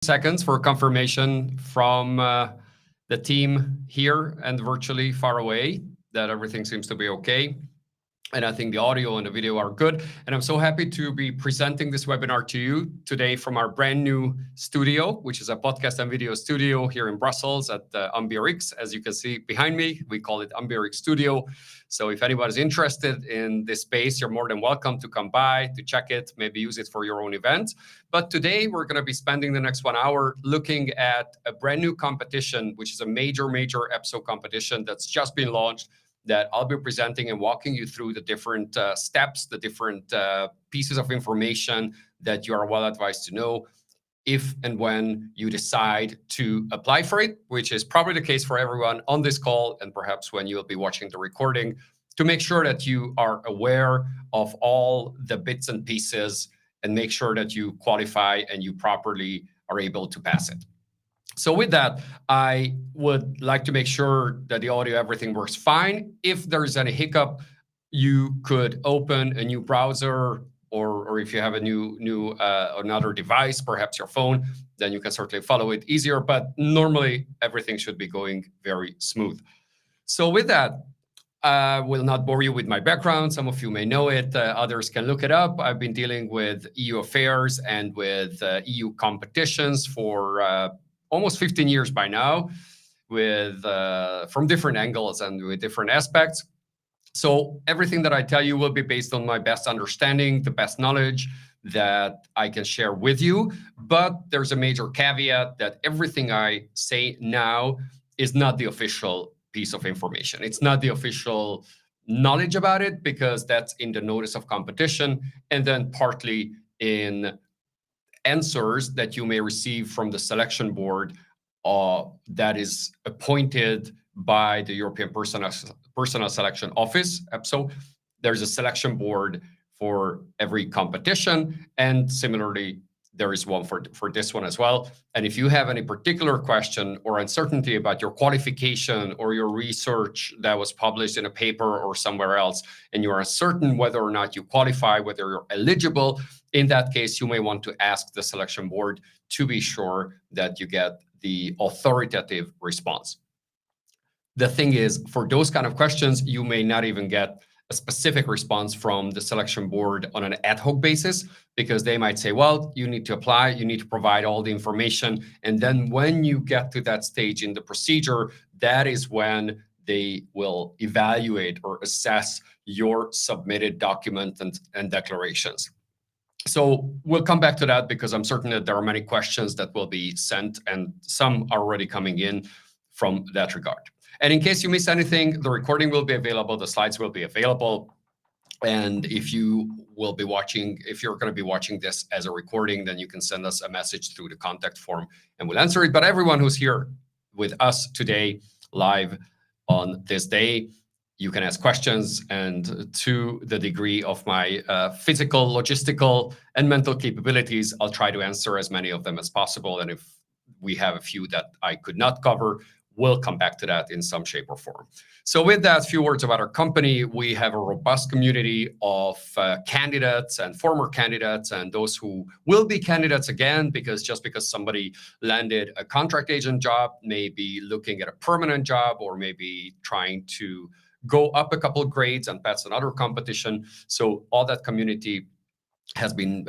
seconds for confirmation from the team here and virtually far away that everything seems to be okay. And I think the audio and the video are good. And I'm so happy to be presenting this webinar to you today from our brand new studio, which is a podcast and video studio here in Brussels at AmbiRx. As you can see behind me, we call it AmbiRx Studio. So if anybody's interested in this space, you're more than welcome to come by, to check it, maybe use it for your own event. But today we're going to be spending the next 1 hour looking at a brand new competition, which is a major EPSO competition that's just been launched, that I'll be presenting and walking you through the different steps, the different pieces of information that you are well advised to know if and when you decide to apply for it, which is probably the case for everyone on this call, and perhaps when you'll be watching the recording, to make sure that you are aware of all the bits and pieces and make sure that you qualify and you properly are able to pass it. So with that, I would like to make sure that the audio, everything works fine. If there's any hiccup, you could open a new browser, or if you have a another device, perhaps your phone, then you can certainly follow it easier. But normally, everything should be going very smooth. So with that, I will not bore you with my background. Some of you may know it. Others can look it up. I've been dealing with EU affairs and with EU competitions for almost 15 years by now, with from different angles and with different aspects. So everything that I tell you will be based on my best understanding, the best knowledge that I can share with you. But there's a major caveat that everything I say now is not the official piece of information. It's not the official knowledge about it, because that's in the notice of competition, and then partly in answers that you may receive from the selection board that is appointed by the European Personal Selection Office, EPSO. There's a selection board for every competition, and similarly, there is one for this one as well. And if you have any particular question or uncertainty about your qualification or your research that was published in a paper or somewhere else, and you're uncertain whether or not you qualify, whether you're eligible, in that case, you may want to ask the selection board to be sure that you get the authoritative response. The thing is, for those kind of questions, you may not even get a specific response from the selection board on an ad hoc basis, because they might say, well, you need to apply, you need to provide all the information. And then when you get to that stage in the procedure, that is when they will evaluate or assess your submitted document and declarations. So we'll come back to that, because I'm certain that there are many questions that will be sent, and some are already coming in from that regard. And in case you miss anything, the recording will be available, the slides will be available. And if you will be watching, if you're going to be watching this as a recording, then you can send us a message through the contact form and we'll answer it. But everyone who's here with us today, live on this day, you can ask questions, and to the degree of my physical, logistical, and mental capabilities, I'll try to answer as many of them as possible. And if we have a few that I could not cover, we'll come back to that in some shape or form. So with that, a few words about our company. We have a robust community of candidates and former candidates, and those who will be candidates again, because just because somebody landed a contract agent job, may be looking at a permanent job, or maybe trying to go up a couple of grades and pass another competition. So all that community has been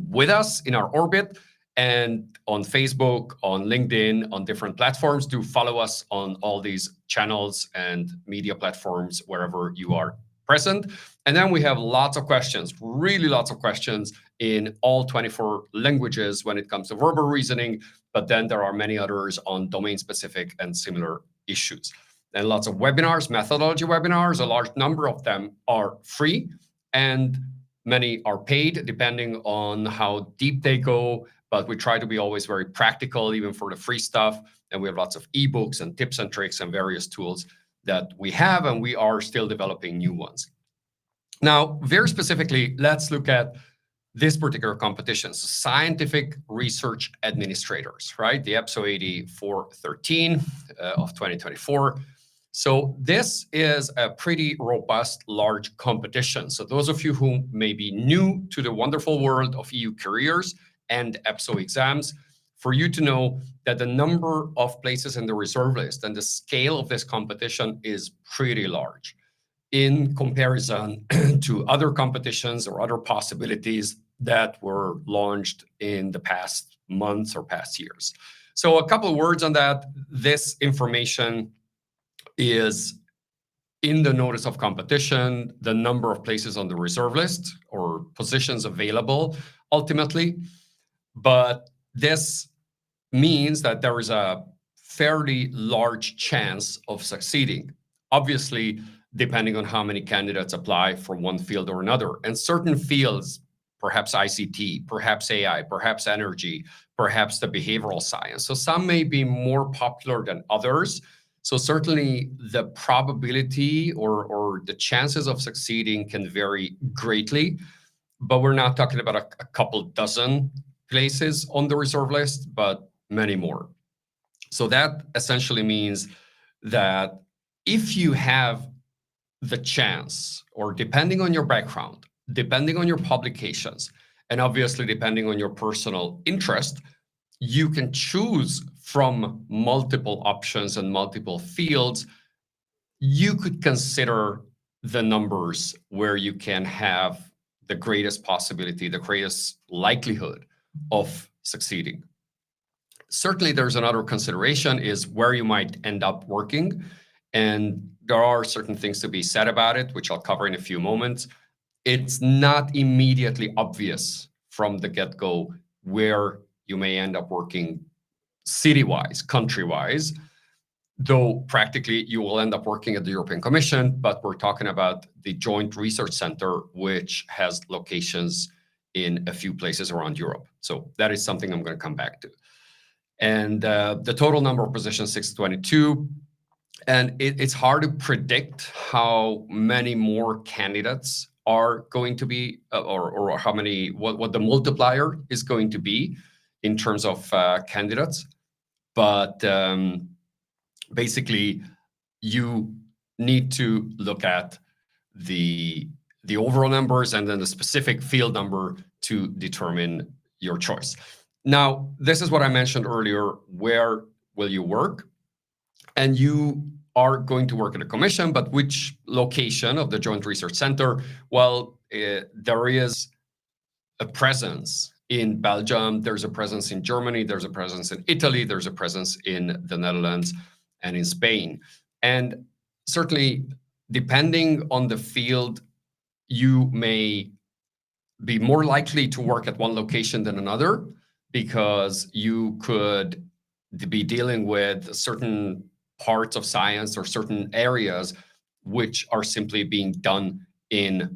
with us in our orbit. And on Facebook, on LinkedIn, on different platforms, do follow us on all these channels and media platforms wherever you are present. And then we have lots of questions, really lots of questions in all 24 languages when it comes to verbal reasoning. But then there are many others on domain-specific and similar issues. And lots of webinars, methodology webinars. A large number of them are free, and many are paid, depending on how deep they go. But we try to be always very practical, even for the free stuff. And we have lots of ebooks and tips and tricks and various tools that we have, and we are still developing new ones. Now, very specifically, let's look at this particular competition. So Scientific Research Administrators, right? The EPSO AD 413 of 2024. So this is a pretty robust, large competition. So those of you who may be new to the wonderful world of EU careers and EPSO exams, for you to know that the number of places in the reserve list and the scale of this competition is pretty large in comparison to other competitions or other possibilities that were launched in the past months or past years. So a couple of words on that. This information is in the notice of competition, the number of places on the reserve list or positions available ultimately. But this means that there is a fairly large chance of succeeding. Obviously, depending on how many candidates apply from one field or another. And certain fields, perhaps ICT, perhaps AI, perhaps energy, perhaps the behavioral science. So some may be more popular than others. So certainly the probability or the chances of succeeding can vary greatly, but we're not talking about a couple dozen places on the reserve list, but many more. So that essentially means that if you have the chance, or depending on your background, depending on your publications, and obviously depending on your personal interest, you can choose from multiple options and multiple fields. You could consider the numbers where you can have the greatest possibility, the greatest likelihood of succeeding. Certainly, there's another consideration is where you might end up working. And there are certain things to be said about it, which I'll cover in a few moments. It's not immediately obvious from the get-go where you may end up working city-wise, country-wise, though practically you will end up working at the European Commission, but we're talking about the Joint Research Center, which has locations in a few places around Europe. So that is something I'm going to come back to. And the total number of positions, 622. And it's hard to predict how many more candidates are going to be, or how many, what the multiplier is going to be in terms of candidates. But basically, you need to look at the overall numbers and then the specific field number to determine your choice. Now, this is what I mentioned earlier. Where will you work? And you are going to work at a commission, but which location of the Joint Research Center? Well, there is a presence in Belgium, there's a presence in Germany, there's a presence in Italy, there's a presence in the Netherlands and in Spain. And certainly, depending on the field, you may be more likely to work at one location than another, because you could be dealing with certain parts of science or certain areas which are simply being done in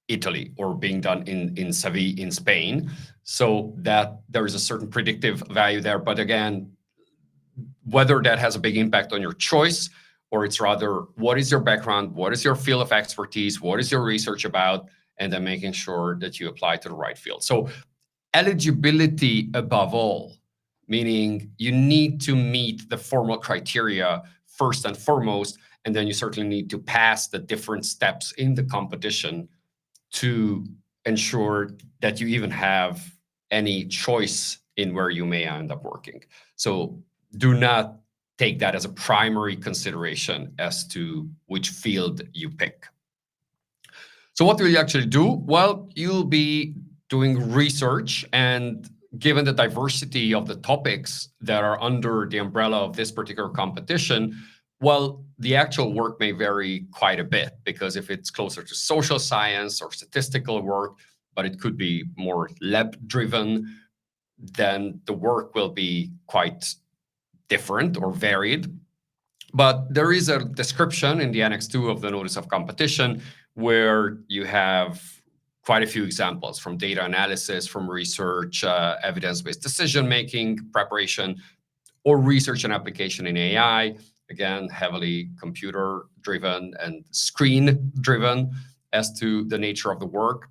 Italy or being done in Seville in Spain. So that there is a certain predictive value there. But again, whether that has a big impact on your choice, or it's rather what is your background, what is your field of expertise, what is your research about, and then making sure that you apply to the right field. So eligibility above all, meaning you need to meet the formal criteria first and foremost, and then you certainly need to pass the different steps in the competition to ensure that you even have any choice in where you may end up working. So do not take that as a primary consideration as to which field you pick. So what will you actually do? Well, you'll be doing research, and given the diversity of the topics that are under the umbrella of this particular competition, well, the actual work may vary quite a bit, because if it's closer to social science or statistical work, but it could be more lab-driven, then the work will be quite different or varied. But there is a description in the Annex 2 of the Notice of Competition where you have quite a few examples from data analysis, from research, evidence-based decision-making, preparation, or research and application in AI, again, heavily computer-driven and screen-driven as to the nature of the work,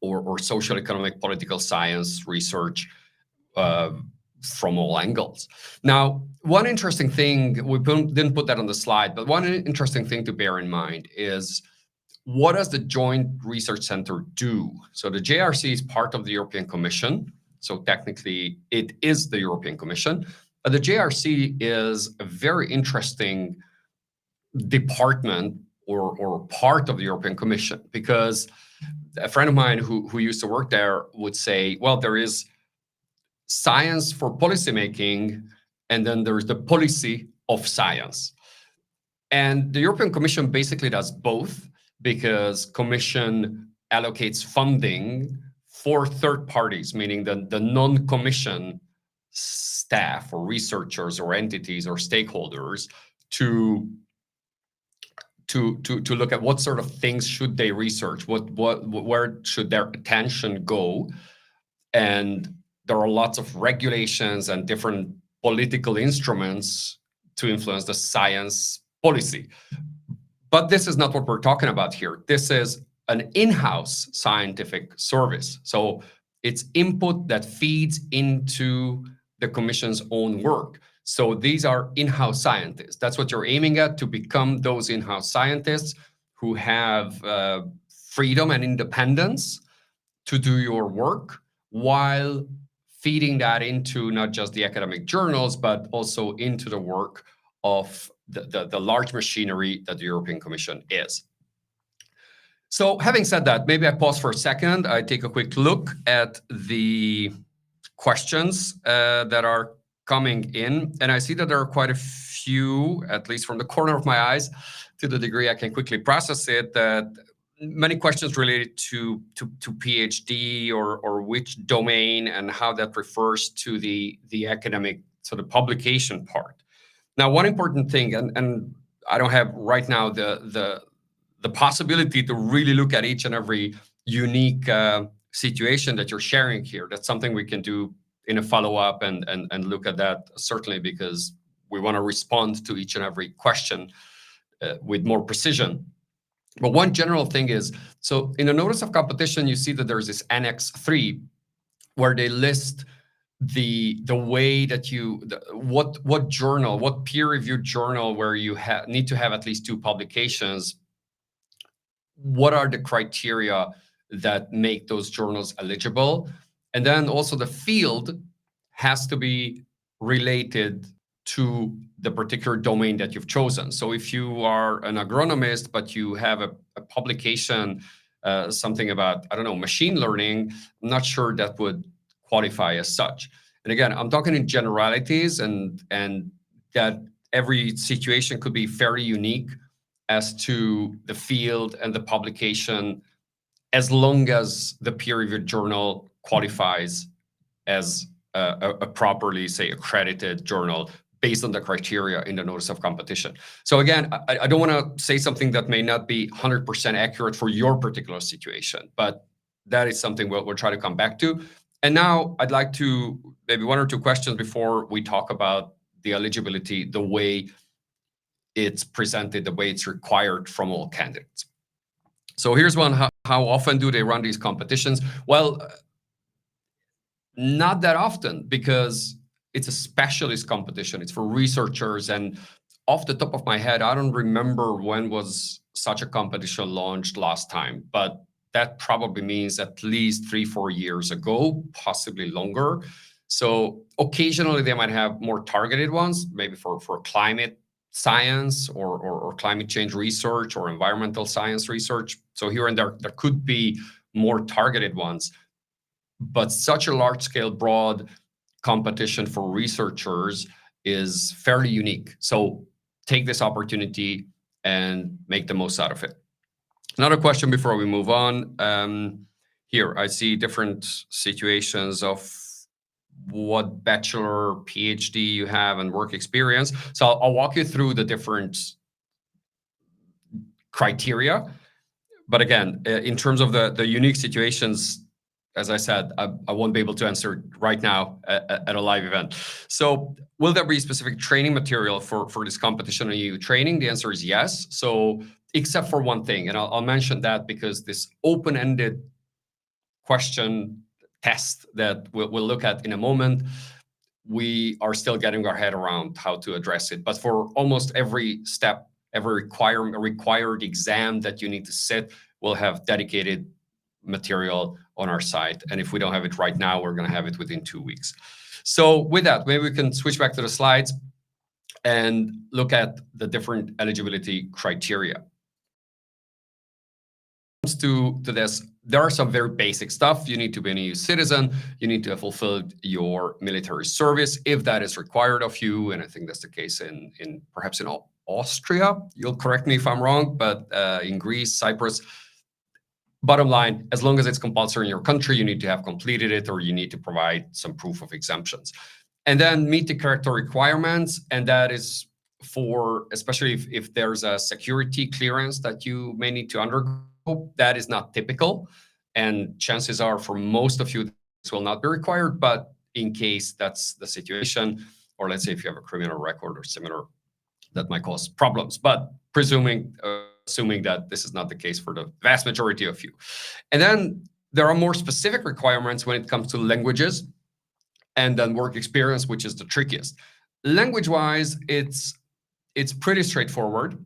or social, economic, political science research from all angles. Now, one interesting thing, we didn't put that on the slide, but one interesting thing to bear in mind is, what does the Joint Research Center do? So the JRC is part of the European Commission. So technically, it is the European Commission. But the JRC is a very interesting department or part of the European Commission, because a friend of mine who used to work there would say, well, there is science for policymaking, and then there's the policy of science. And the European Commission basically does both, because Commission allocates funding for third parties, meaning the non-Commission staff or researchers or entities or stakeholders to look at what sort of things should they research, where should their attention go. And there are lots of regulations and different political instruments to influence the science policy. But this is not what we're talking about here. This is an in-house scientific service. So it's input that feeds into the Commission's own work. So these are in-house scientists. That's what you're aiming at, to become those in-house scientists who have freedom and independence to do your work, while feeding that into not just the academic journals, but also into the work of the large machinery that the European Commission is. So having said that, maybe I pause for a second. I take a quick look at the questions that are coming in, and I see that there are quite a few, at least from the corner of my eyes, to the degree I can quickly process it, that many questions related to PhD or which domain and how that refers to the academic sort of publication part. Now, one important thing, and I don't have right now the possibility to really look at each and every unique situation that you're sharing here. That's something we can do in a follow-up and look at that, certainly, because we want to respond to each and every question with more precision. But one general thing is, so in the notice of competition, you see that there's this Annex 3, where they list the way that what journal, what peer-reviewed journal where you need to have at least 2 publications. What are the criteria that make those journals eligible? And then also the field has to be related to the particular domain that you've chosen. So if you are an agronomist, but you have a publication, something about, I don't know, machine learning, I'm not sure that would qualify as such. And again, I'm talking in generalities, and that every situation could be very unique as to the field and the publication, as long as the peer-reviewed journal qualifies as a properly, say, accredited journal based on the criteria in the notice of competition. So again, I don't want to say something that may not be 100% accurate for your particular situation, but that is something we'll try to come back to. And now I'd like to maybe 1 or 2 questions before we talk about the eligibility, the way it's presented, the way it's required from all candidates. So here's one. How often do they run these competitions? Well, not that often, because it's a specialist competition. It's for researchers. And off the top of my head, I don't remember when was such a competition launched last time, but that probably means at least 3-4 years ago, possibly longer. So occasionally they might have more targeted ones, maybe for climate science or climate change research or environmental science research. So here and there could be more targeted ones, but such a large scale, broad competition for researchers is fairly unique. So take this opportunity and make the most out of it. Another question before we move on. Here, I see different situations of what bachelor, PhD you have and work experience. So I'll walk you through the different criteria. But again, in terms of the unique situations, as I said, I won't be able to answer right now at a live event. So will there be specific training material for this competition on EU training? The answer is yes. So except for one thing, and I'll mention that because this open-ended question test that we'll look at in a moment, we are still getting our head around how to address it. But for almost every step, every required exam that you need to sit, we'll have dedicated material on our site. And if we don't have it right now, we're going to have it within 2 weeks. So with that, maybe we can switch back to the slides and look at the different eligibility criteria. To this, there are some very basic stuff. You need to be an EU citizen. You need to have fulfilled your military service if that is required of you. And I think that's the case in perhaps in Austria. You'll correct me if I'm wrong, but in Greece, Cyprus. Bottom line, as long as it's compulsory in your country, you need to have completed it, or you need to provide some proof of exemptions. And then meet the character requirements. And that is for, especially if there's a security clearance that you may need to undergo, that is not typical. And chances are for most of you, this will not be required. But in case that's the situation, or let's say if you have a criminal record or similar, that might cause problems. But assuming that this is not the case for the vast majority of you. And then there are more specific requirements when it comes to languages and then work experience, which is the trickiest. Language-wise, it's pretty straightforward.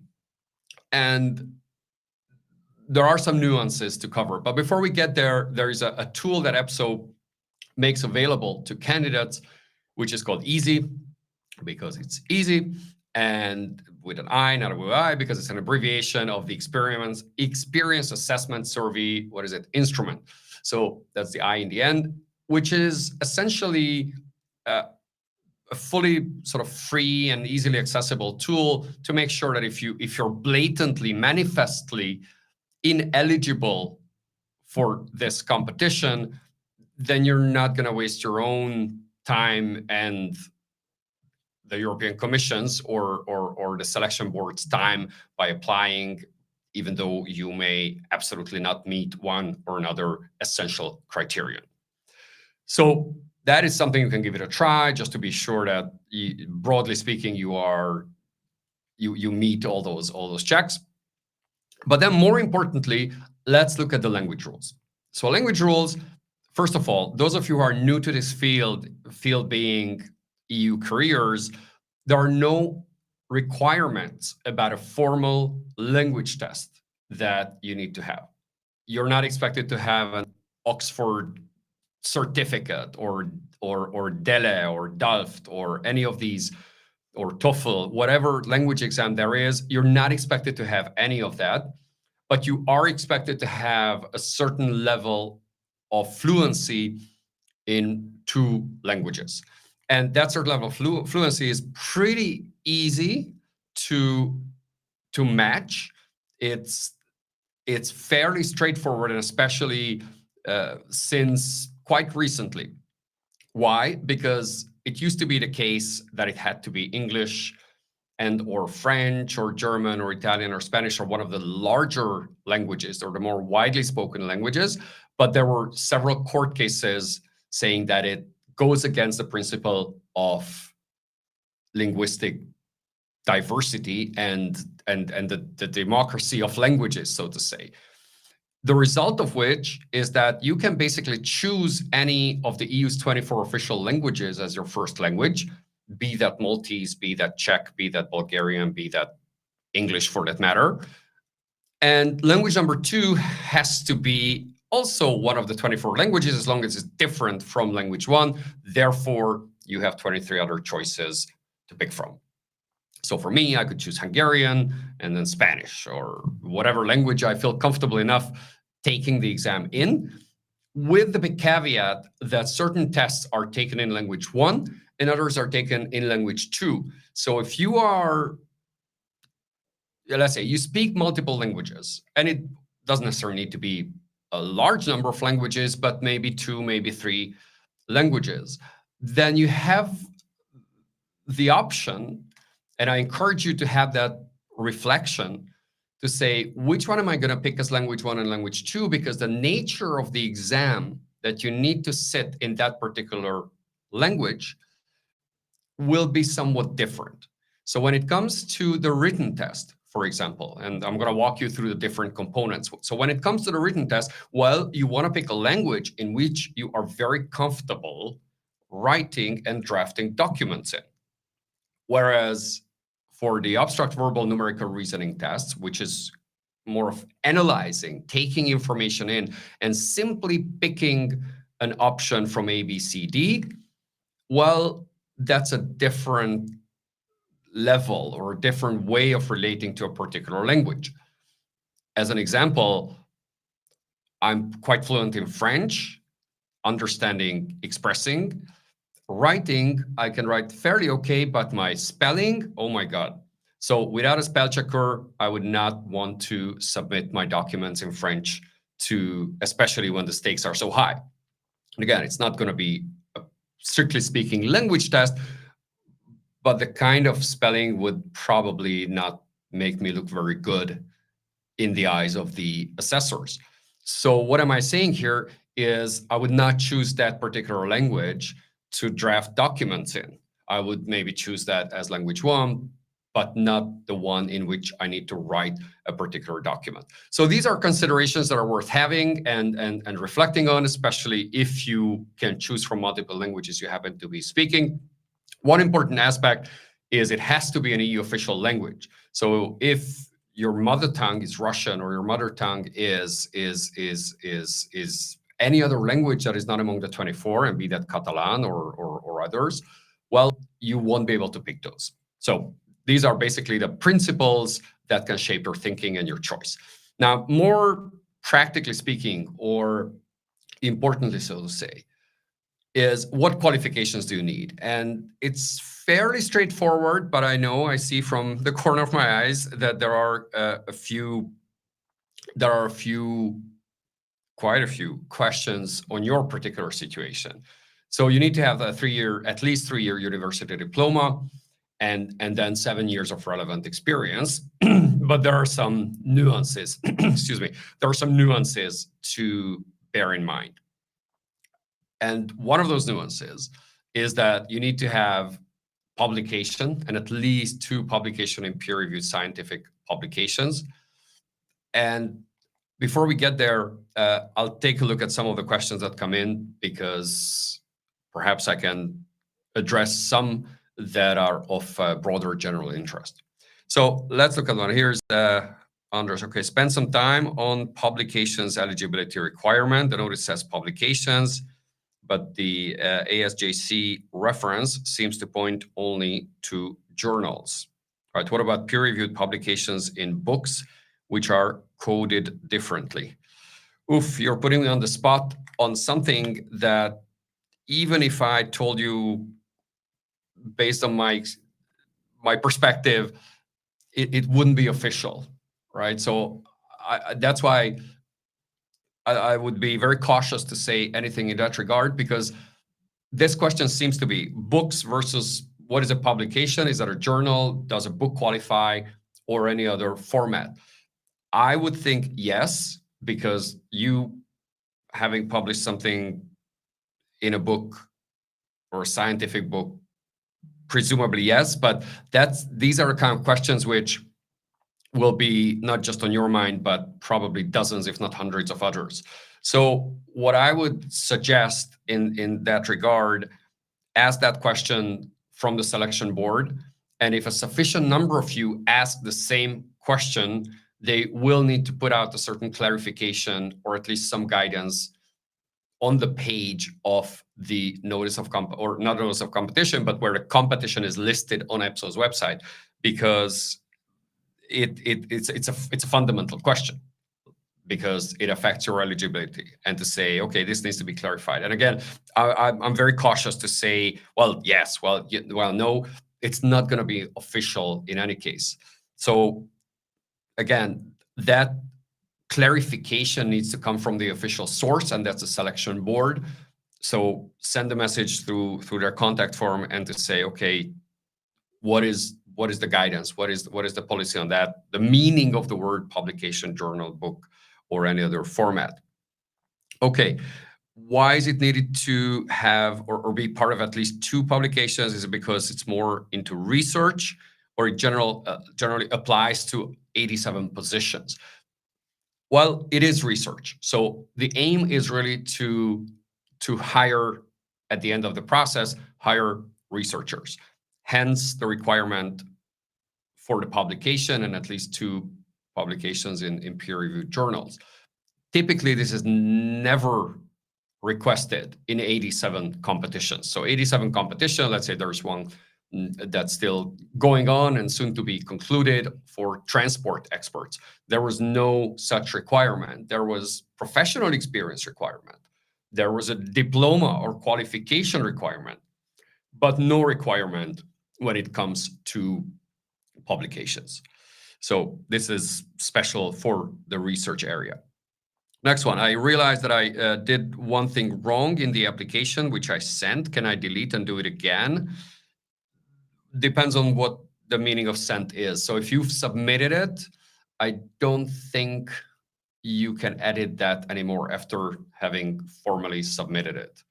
And there are some nuances to cover. But before we get there, there is a tool that EPSO makes available to candidates, which is called EASY, because it's easy, and with an I, not a Y, because it's an abbreviation of the Experience Assessment Survey, instrument. So that's the I in the end, which is essentially a fully sort of free and easily accessible tool to make sure that if you're blatantly, manifestly ineligible for this competition, then you're not going to waste your own time and the European Commission's or the selection board's time by applying, even though you may absolutely not meet one or another essential criterion. So that is something you can give it a try, just to be sure that, broadly speaking, you meet all those checks. But then more importantly, let's look at the language rules. So language rules, first of all, those of you who are new to this field being EU careers, there are no requirements about a formal language test that you need to have. You're not expected to have an Oxford certificate or DELE or DALFT or any of these, or TOEFL, whatever language exam there is. You're not expected to have any of that, but you are expected to have a certain level of fluency in 2 languages. And that certain level of fluency is pretty easy to match. It's fairly straightforward, and especially since quite recently. Why? Because it used to be the case that it had to be English and or French or German or Italian or Spanish, or one of the larger languages or the more widely spoken languages. But there were several court cases saying that it goes against the principle of linguistic diversity and the democracy of languages, so to say. The result of which is that you can basically choose any of the EU's 24 official languages as your first language, be that Maltese, be that Czech, be that Bulgarian, be that English for that matter. And language number 2 has to be also one of the 24 languages, as long as it's different from language 1. Therefore, you have 23 other choices to pick from. So for me, I could choose Hungarian and then Spanish or whatever language I feel comfortable enough taking the exam in, with the big caveat that certain tests are taken in language 1 and others are taken in language 2. So if you are, let's say you speak multiple languages, and it doesn't necessarily need to be a large number of languages, but maybe 2, maybe 3 languages, then you have the option, and I encourage you to have that reflection to say, which one am I going to pick as language 1 and language 2? Because the nature of the exam that you need to sit in that particular language will be somewhat different. So when it comes to the written test, for example, and I'm going to walk you through the different components. So when it comes to the written test, well, you want to pick a language in which you are very comfortable writing and drafting documents in. Whereas for the abstract verbal numerical reasoning tests, which is more of analyzing, taking information in, and simply picking an option from A, B, C, D, well, that's a different level or a different way of relating to a particular language. As an example, I'm quite fluent in French, understanding, expressing. Writing, I can write fairly okay, but my spelling, oh my God. So without a spell checker, I would not want to submit my documents in French to, especially when the stakes are so high. And again, it's not going to be a, strictly speaking, language test, but the kind of spelling would probably not make me look very good in the eyes of the assessors. So what am I saying here is I would not choose that particular language to draft documents in. I would maybe choose that as language one, but not the one in which I need to write a particular document. So these are considerations that are worth having and reflecting on, especially if you can choose from multiple languages you happen to be speaking. One important aspect is it has to be an EU official language. So if your mother tongue is Russian or your mother tongue is any other language that is not among the 24, and be that Catalan or others, well, you won't be able to pick those. So these are basically the principles that can shape your thinking and your choice. Now, more practically speaking, or importantly so to say, is what qualifications do you need? And it's fairly straightforward, but I see from the corner of my eyes that there are quite a few questions on your particular situation. So you need to have at least 3-year university diploma, and then 7 years of relevant experience. But there are some nuances, excuse me, there are some nuances to bear in mind. And one of those nuances is that you need to have publication, and at least 2 publication in peer-reviewed scientific publications. And before we get there, I'll take a look at some of the questions that come in, because perhaps I can address some that are of broader general interest. So let's look at one. Here's Anders. Okay, spend some time on publications eligibility requirement. The notice says publications, but the ASJC reference seems to point only to journals. All right, what about peer-reviewed publications in books which are coded differently? Oof, you're putting me on the spot on something that, even if I told you based on my perspective, it wouldn't be official, right? So that's why I would be very cautious to say anything in that regard, because this question seems to be books versus what is a publication? Is that a journal? Does a book qualify, or any other format? I would think yes, because you having published something in a book or a scientific book, presumably yes, but these are the kind of questions which will be not just on your mind, but probably dozens, if not hundreds of others. So what I would suggest in that regard, ask that question from the selection board. And if a sufficient number of you ask the same question, they will need to put out a certain clarification, or at least some guidance, on the page of the notice of or not notice of competition, but where the competition is listed on EPSO's website, because it's a fundamental question, because it affects your eligibility, and to say, okay, this needs to be clarified. And again, I'm very cautious to say, well, yes, well, no, it's not going to be official in any case. So again, that clarification needs to come from the official source, and that's the selection board. So send a message through their contact form, and to say, okay, what is the guidance? What is the policy on that? The meaning of the word publication, journal, book, or any other format. Okay, why is it needed to have or be part of at least 2 publications? Is it because it's more into research, or it generally applies to AD7 positions? Well, it is research. So the aim is really to hire, at the end of the process, hire researchers. Hence the requirement for the publication and at least 2 publications in peer-reviewed journals. Typically, this is never requested in AD7 competitions. So AD7 competition, let's say there's one that's still going on and soon to be concluded for transport experts. There was no such requirement. There was professional experience requirement. There was a diploma or qualification requirement, but no requirement when it comes to publications. So this is special for the research area. Next one, I realized that I did one thing wrong in the application, which I sent. Can I delete and do it again? Depends on what the meaning of sent is. So if you've submitted it, I don't think you can edit that anymore after having formally submitted it.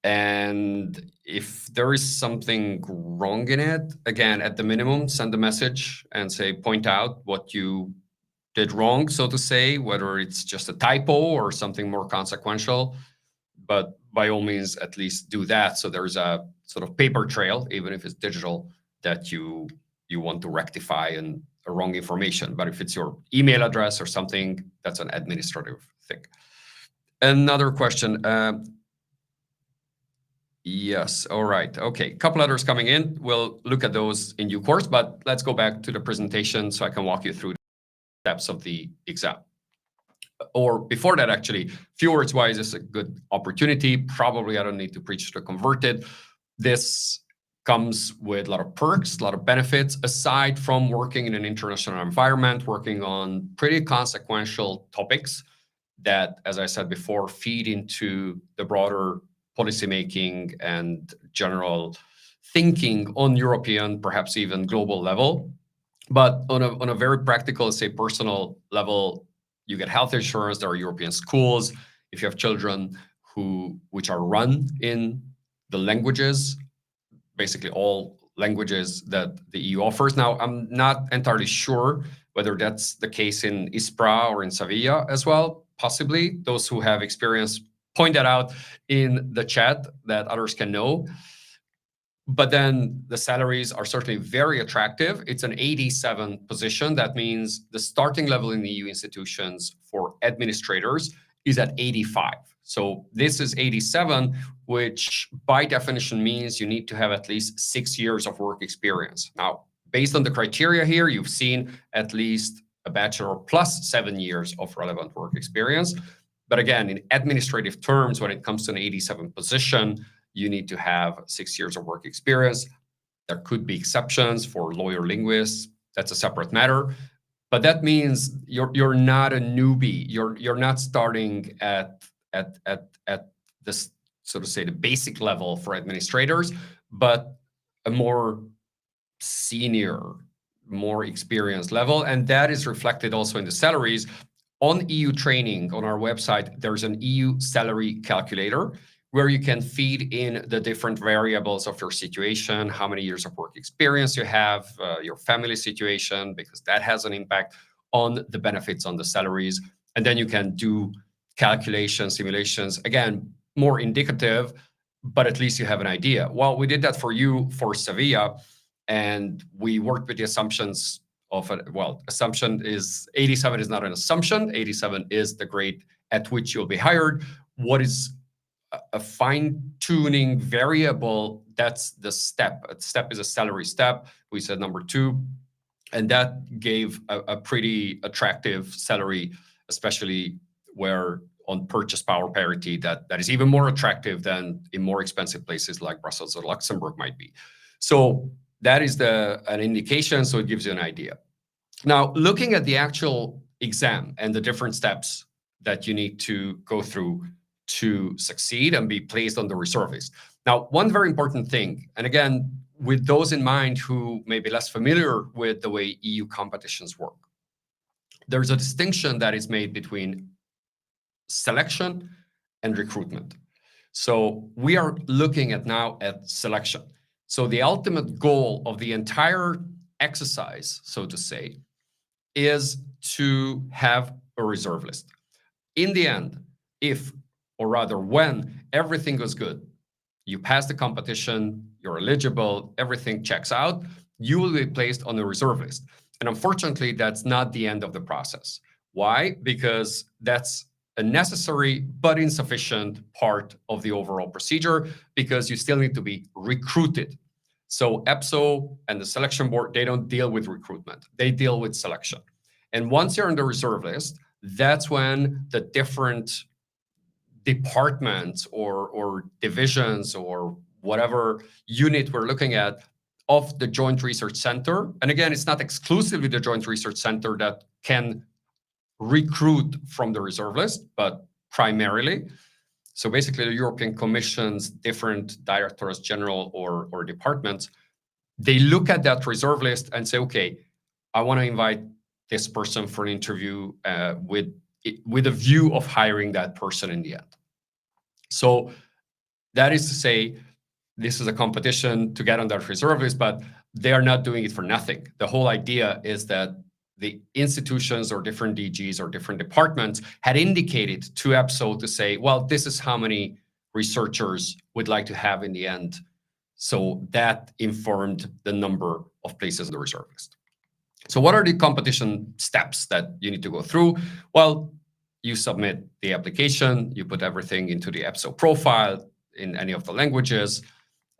And if there is something wrong in it, again, at the minimum, send a message and say, point out what you did wrong, so to say, whether it's just a typo or something more consequential. But by all means, at least do that. So there's a sort of paper trail, even if it's digital, that you want to rectify and a wrong information. But if it's your email address or something, that's an administrative thing. Another question. Yes. All right. Okay. A couple others coming in. We'll look at those in due course, but let's go back to the presentation so I can walk you through the steps of the exam. Or before that, actually, few words wise is a good opportunity. Probably I don't need to preach to convert it. This comes with a lot of perks, a lot of benefits, aside from working in an international environment, working on pretty consequential topics that, as I said before, feed into the broader policymaking and general thinking on European, perhaps even global level. But on a very practical, say, personal level, you get health insurance. There are European schools. If you have children which are run in the languages, basically all languages that the EU offers. Now, I'm not entirely sure whether that's the case in ISPRA or in Sevilla as well. Possibly. Those who have experience point that out in the chat that others can know. But then the salaries are certainly very attractive. It's an AD7 position. That means the starting level in the EU institutions for administrators is at 85. So this is AD7, which by definition means you need to have at least 6 years of work experience. Now, based on the criteria here, you've seen at least a bachelor plus 7 years of relevant work experience. But again, in administrative terms, when it comes to an AD7 position, you need to have 6 years of work experience. There could be exceptions for lawyer linguists. That's a separate matter. But that means you're not a newbie. You're not starting at this, so to say, the basic level for administrators, but a more senior, more experienced level. And that is reflected also in the salaries. On EU training, on our website, there's an EU salary calculator where you can feed in the different variables of your situation, how many years of work experience you have, your family situation, because that has an impact on the benefits on the salaries. And then you can do calculations, simulations, again, more indicative, but at least you have an idea. Well, we did that for you for Sevilla, and we worked with the assumptions of assumption is AD7 is not an assumption. AD7 is the grade at which you'll be hired. What is a fine-tuning variable? That's the step. A step is a salary step. We said number 2, and that gave a pretty attractive salary, especially where on purchase power parity, that is even more attractive than in more expensive places like Brussels or Luxembourg might be. So that is an indication, so it gives you an idea. Now, looking at the actual exam and the different steps that you need to go through to succeed and be placed on the reserve list. Now, one very important thing, and again, with those in mind who may be less familiar with the way EU competitions work, there's a distinction that is made between selection and recruitment. So we are looking now at selection. So the ultimate goal of the entire exercise, so to say, is to have a reserve list. In the end, if, or rather when, everything goes good, you pass the competition, you're eligible, everything checks out, you will be placed on the reserve list. And unfortunately, that's not the end of the process. Why? Because that's a necessary but insufficient part of the overall procedure, because you still need to be recruited. So EPSO and the selection board, they don't deal with recruitment. They deal with selection. And once you're on the reserve list, that's when the different departments or divisions or whatever unit we're looking at of the Joint Research Center. And again, it's not exclusively the Joint Research Center that can recruit from the reserve list, but primarily. So basically the European Commission's different directors general or departments, they look at that reserve list and say, okay, I want to invite this person for an interview with a view of hiring that person in the end. So that is to say, this is a competition to get on that reserve list, but they are not doing it for nothing. The whole idea is that the institutions or different DGs or different departments had indicated to EPSO to say, well, this is how many researchers we'd like to have in the end. So that informed the number of places on the reserve list. So what are the competition steps that you need to go through? Well, you submit the application, you put everything into the EPSO profile in any of the languages,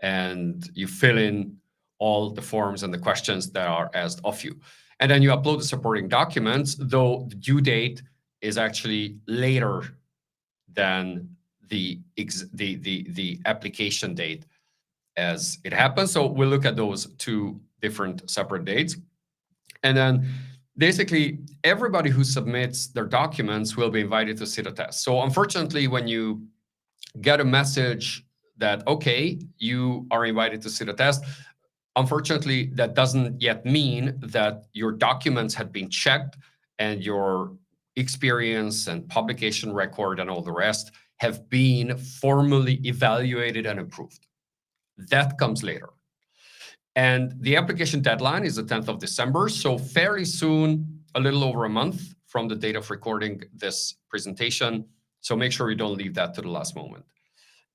and you fill in all the forms and the questions that are asked of you. And then you upload the supporting documents, though the due date is actually later than the application date as it happens. So we'll look at those two different separate dates. And then basically everybody who submits their documents will be invited to sit a test. So unfortunately, when you get a message that, okay, you are invited to sit a test, unfortunately, that doesn't yet mean that your documents had been checked and your experience and publication record and all the rest have been formally evaluated and approved. That comes later. And the application deadline is the 10th of December. So fairly soon, a little over a month from the date of recording this presentation. So make sure you don't leave that to the last moment.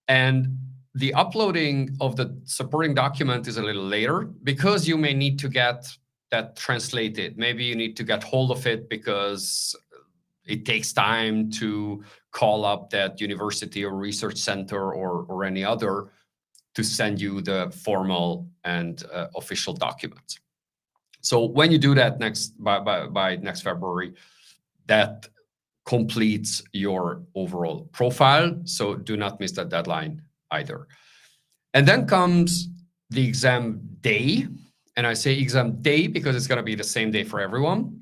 And the uploading of the supporting document is a little later because you may need to get that translated. Maybe you need to get hold of it because it takes time to call up that university or research center or any other to send you the formal and official documents. So when you do that by next February, that completes your overall profile. So do not miss that deadline either. And then comes the exam day. And I say exam day because it's going to be the same day for everyone.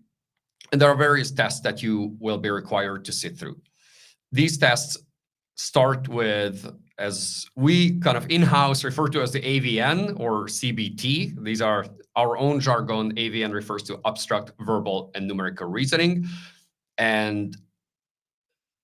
And there are various tests that you will be required to sit through. These tests start with, as we kind of in-house refer to as the AVN or CBT. These are our own jargon. AVN refers to abstract, verbal, and numerical reasoning. And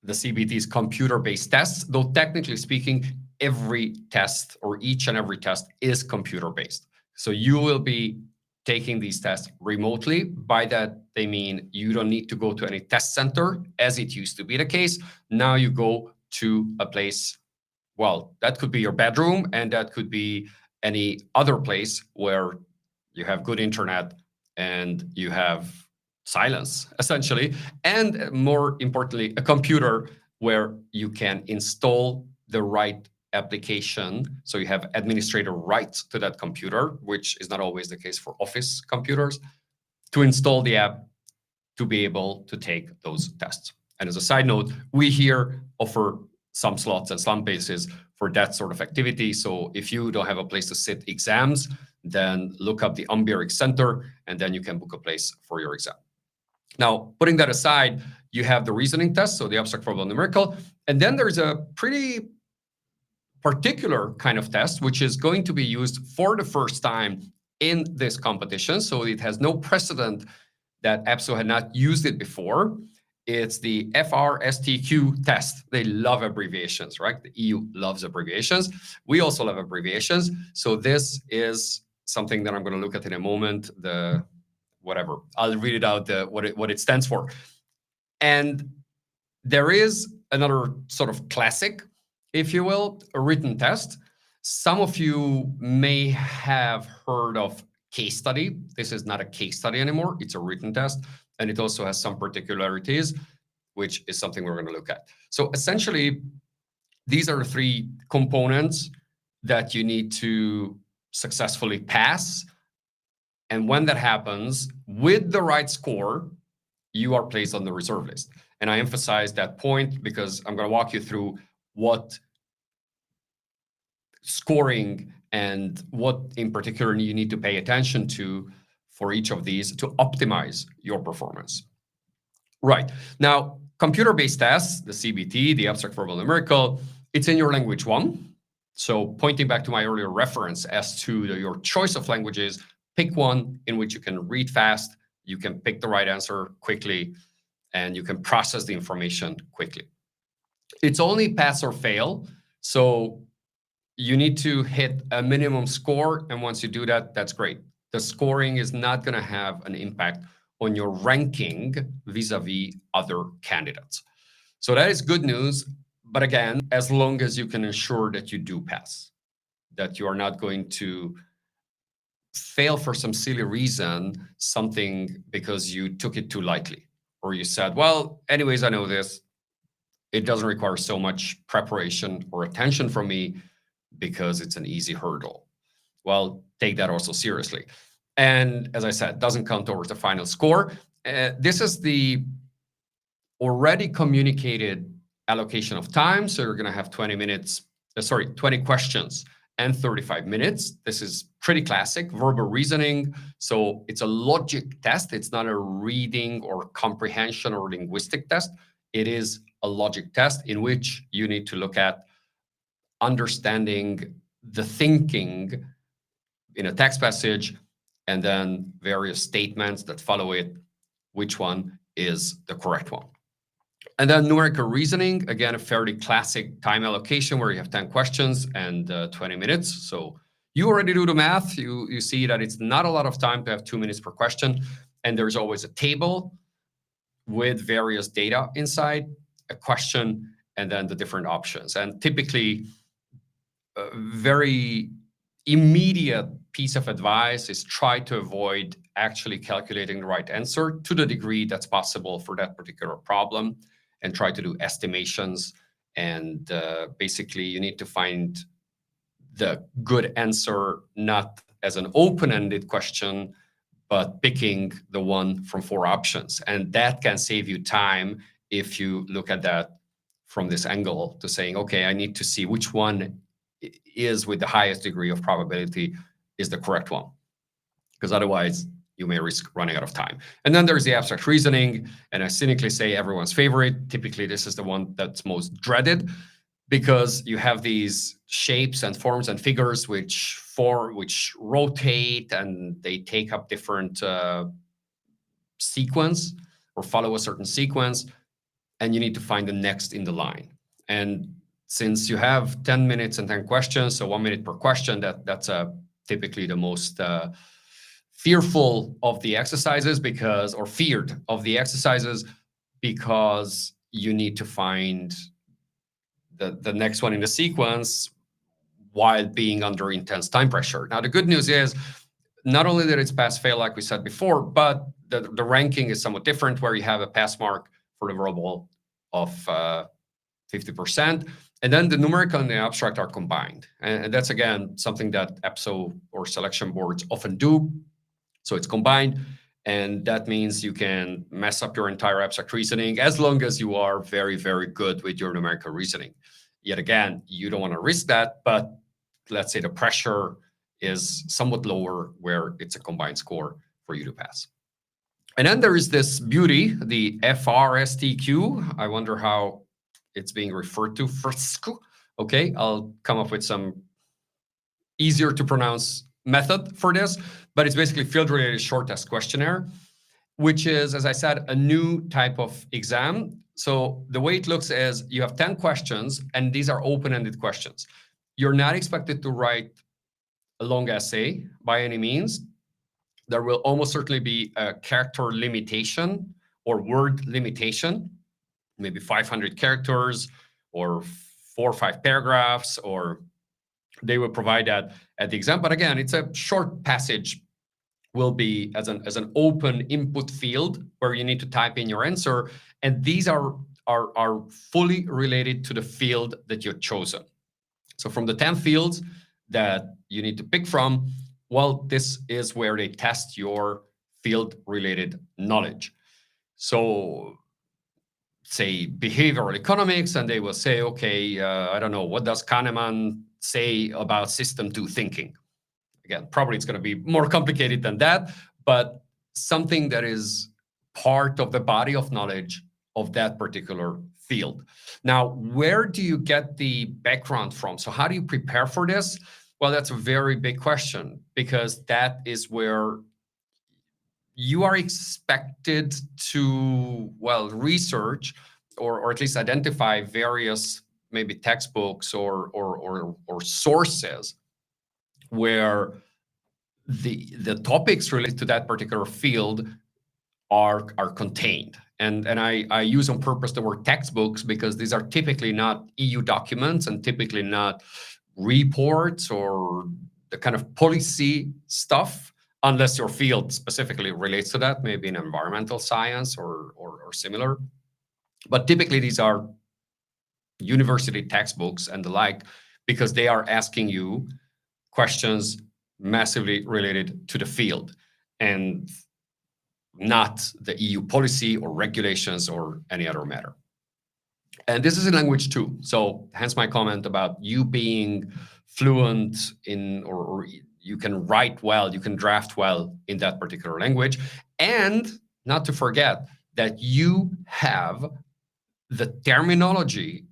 the CBT is computer-based tests, though technically speaking, every test or each and every test is computer-based. So you will be taking these tests remotely. By that, they mean you don't need to go to any test center as it used to be the case. Now you go to a place, well, that could be your bedroom and that could be any other place where you have good internet and you have silence, essentially. And more importantly, a computer where you can install the right application. So you have administrator rights to that computer, which is not always the case for office computers, to install the app to be able to take those tests. And as a side note, we here offer some slots and slot bases for that sort of activity. So if you don't have a place to sit exams, then look up the Umbieric Center and then you can book a place for your exam. Now, putting that aside, you have the reasoning test, so the abstract, verbal, and numerical. And then there's a pretty particular kind of test, which is going to be used for the first time in this competition. So it has no precedent that EPSO had not used it before. It's the FRSTQ test. They love abbreviations, right? The EU loves abbreviations. We also love abbreviations. So this is something that I'm going to look at in a moment. Whatever, I'll read it out, what it stands for. And there is another sort of classic, if you will, a written test. Some of you may have heard of case study. This is not a case study anymore. It's a written test. And it also has some particularities, which is something we're going to look at. So essentially, these are the three components that you need to successfully pass. And when that happens, with the right score, you are placed on the reserve list. And I emphasize that point because I'm going to walk you through what scoring and what in particular you need to pay attention to for each of these to optimize your performance. Right. Now, computer-based tests, the CBT, the abstract verbal numerical, it's in your language one. So pointing back to my earlier reference as to your choice of languages, pick one in which you can read fast, you can pick the right answer quickly, and you can process the information quickly. It's only pass or fail. So you need to hit a minimum score. And once you do that, that's great. The scoring is not going to have an impact on your ranking vis-a-vis other candidates. So that is good news. But again, as long as you can ensure that you do pass, that you are not going to fail for some silly reason, something because you took it too lightly, or you said, well, anyways, I know this. It doesn't require so much preparation or attention from me because it's an easy hurdle. Well, take that also seriously. And as I said, doesn't count towards the final score. This is the already communicated allocation of time. So you're going to have 20 questions and 35 minutes. This is pretty classic verbal reasoning. So it's a logic test. It's not a reading or comprehension or linguistic test. It is a logic test in which you need to look at understanding the thinking in a text message and then various statements that follow it, which one is the correct one. And then numerical reasoning, again, a fairly classic time allocation where you have 10 questions and 20 minutes. So you already do the math. You see that it's not a lot of time to have 2 minutes per question. And there's always a table with various data inside, a question, and then the different options. And typically, a very immediate piece of advice is try to avoid actually calculating the right answer to the degree that's possible for that particular problem, and try to do estimations. And basically, you need to find the good answer, not as an open-ended question, but picking the one from 4 options. And that can save you time if you look at that from this angle to saying, okay, I need to see which one is with the highest degree of probability is the correct one. Because otherwise, you may risk running out of time. And then there's the abstract reasoning. And I cynically say everyone's favorite. Typically, this is the one that's most dreaded because you have these shapes and forms and figures which rotate and they take up different sequence or follow a certain sequence, and you need to find the next in the line. And since you have 10 minutes and 10 questions, so 1 minute per question, that's typically the most fearful of the exercises feared of the exercises because you need to find the next one in the sequence while being under intense time pressure. Now, the good news is not only that it's pass-fail, like we said before, but the ranking is somewhat different, where you have a pass mark for the verbal of 50%. And then the numerical and the abstract are combined. And that's, again, something that EPSO or selection boards often do. So it's combined. And that means you can mess up your entire abstract reasoning as long as you are very, very good with your numerical reasoning. Yet again, you don't want to risk that, but let's say the pressure is somewhat lower where it's a combined score for you to pass. And then there is this beauty, the FRSTQ. I wonder how it's being referred to. Okay, I'll come up with some easier to pronounce method for this, but it's basically field-related short test questionnaire, which is, as I said, a new type of exam. So the way it looks is you have 10 questions, and these are open-ended questions. You're not expected to write a long essay by any means. There will almost certainly be a character limitation or word limitation, maybe 500 characters or 4 or 5 paragraphs, or they will provide that at the exam. But again, it's a short passage will be as an open input field where you need to type in your answer, and these are fully related to the field that you've chosen. So from the 10 fields that you need to pick from, well, this is where they test your field-related knowledge. So say behavioral economics, and they will say, okay, I don't know, what does Kahneman say about system 2 thinking? Again, probably it's going to be more complicated than that, but something that is part of the body of knowledge of that particular field. Now, where do you get the background from? So how do you prepare for this? Well, that's a very big question, because that is where you are expected to, well, research or at least identify various maybe textbooks or sources where the topics related to that particular field are contained. And I use on purpose the word textbooks because these are typically not EU documents and typically not reports or the kind of policy stuff, unless your field specifically relates to that, maybe in environmental science or similar. But typically these are university textbooks and the like, because they are asking you questions massively related to the field and not the EU policy or regulations or any other matter. And this is in language too. So hence my comment about you being fluent in, or you can write well, you can draft well in that particular language. And not to forget that you have the terminology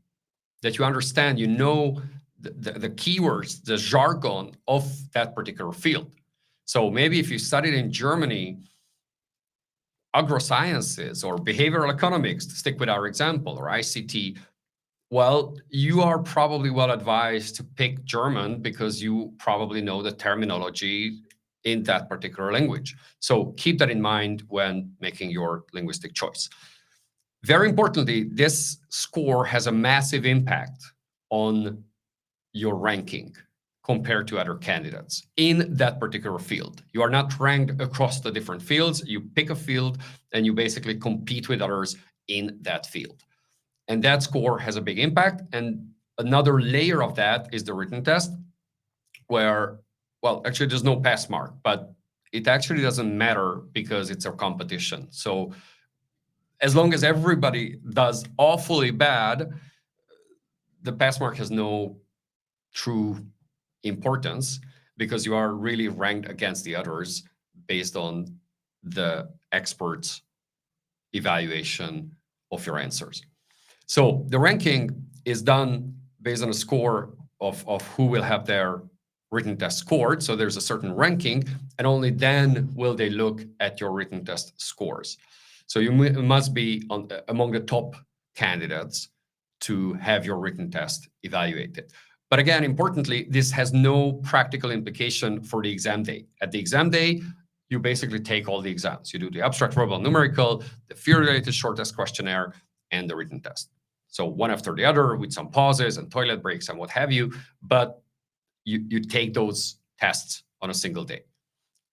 that you understand, you know the keywords, the jargon of that particular field. So maybe if you studied in Germany, agrosciences or behavioral economics, to stick with our example, or ICT, well, you are probably well advised to pick German because you probably know the terminology in that particular language. So keep that in mind when making your linguistic choice. Very importantly, this score has a massive impact on your ranking compared to other candidates in that particular field. You are not ranked across the different fields. You pick a field and you basically compete with others in that field. And that score has a big impact. And another layer of that is the written test, where, well, actually there's no pass mark, but it actually doesn't matter because it's a competition. So as long as everybody does awfully bad, the pass mark has no true importance because you are really ranked against the others based on the experts' evaluation of your answers. So the ranking is done based on a score of who will have their written test scored. So there's a certain ranking, and only then will they look at your written test scores. So you must be among the top candidates to have your written test evaluated. But again, importantly, this has no practical implication for the exam day. At the exam day, you basically take all the exams. You do the abstract, verbal, numerical, the field-related short test questionnaire, and the written test. So one after the other with some pauses and toilet breaks and what have you, but you take those tests on a single day.